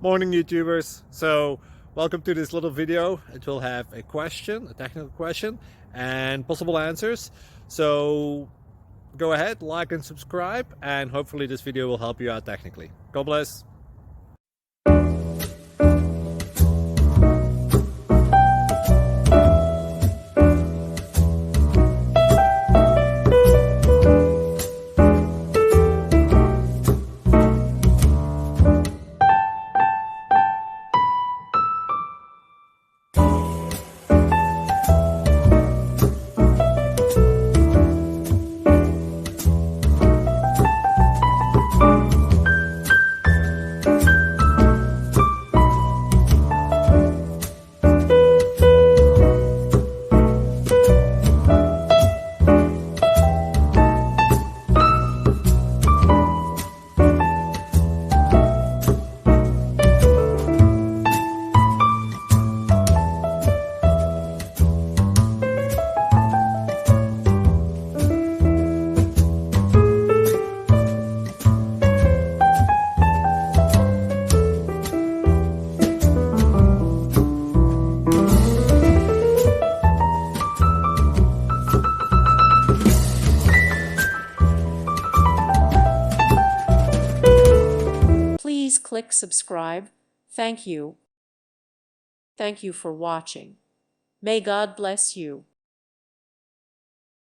Morning YouTubers. So welcome to this little video. It will have a question, a technical question, and possible answers. So go ahead, like and subscribe, and hopefully this video will help you out technically. God bless. Please click subscribe. Thank you. Thank you for watching. May God bless you.